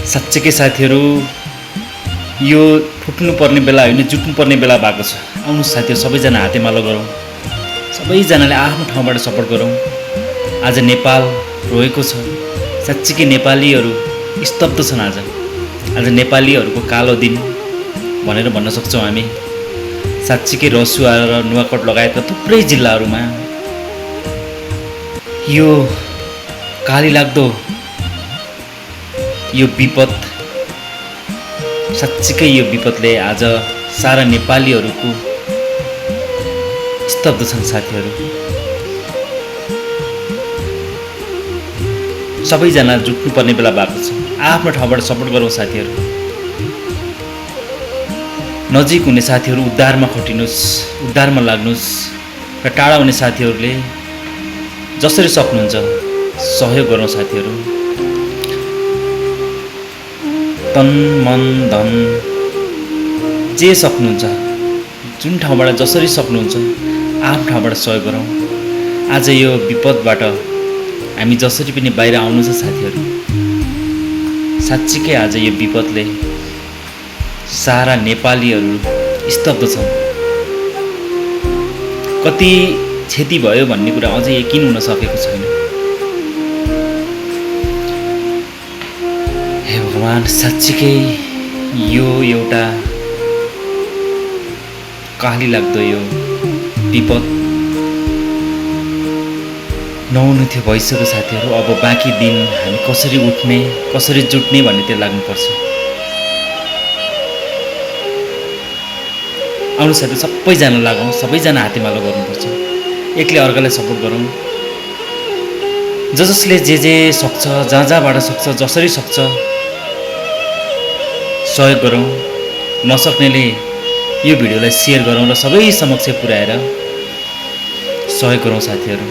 साँच्चैकै साथीहरू यो फुट्नु पर्ने बेला होइन जुट्नु पर्ने बेला भएको छ। आउनुहोस् साथीहरू सबैजना हातेमालो गरौँ, सबैजनाले आफ्नो ठाउँबाट सपोर्ट गरौँ। आज नेपाल रोएको छ, साँच्चीकै नेपालीहरू स्तब्ध छन्। आज नेपालीहरूको कालो दिन भनेर भन्न सक्छौँ हामी। साँच्चीकै रसुवा र नुवाकोट लगायतका थुप्रै जिल्लाहरूमा यो काली लाग्दो यो विपद, साँच्चीकै यो विपदले आज सारा नेपालीहरूको स्तब्ध छन् साथीहरू। सबैजना जुट्नु पर्ने बेला भएको छ। आफ्नो ठाउँबाट सपोर्ट गरौँ साथीहरू। नजिक हुने साथीहरू उद्धारमा खटिनुहोस्, उद्धारमा लाग्नुहोस् र टाढा हुने साथीहरूले जसरी सक्नुहुन्छ सहयोग गरौँ साथीहरू। तन मन धन जे सक्नुहुन्छ, जुन ठाउँबाट जसरी सक्नुहुन्छ आफ्नो ठाउँबाट सहयोग गरौँ। आज यो विपदबाट हामी जसरी पनि बाहिर आउनु छ साथीहरू। साँच्चीकै आज यो विपदले सारा नेपालीहरू स्तब्ध छन्। कति क्षति भयो भन्ने कुरा अझै यकिन हुन सकेको छैन। हे भगवान्, साँच्चीकै यो एउटा काली लाग्दो यो विपद नहुनु थियो भइसक्यो साथीहरू। अब बाँकी दिन हामी कसरी उठ्ने, कसरी जुट्ने भन्नेतिर लाग्नुपर्छ। आउनु साथी सबैजना लागौँ, सबैजना हातेमालो गर्नुपर्छ। एकले अर्कालाई सपोर्ट गरौँ। जसले जे सक्छ, जहाँबाट सक्छ, जसरी सक्छ सहयोग गरौँ। नसक्नेले यो भिडियोलाई सेयर गरौँ र सबै समक्ष पुर्याएर सहयोग गरौँ साथीहरू।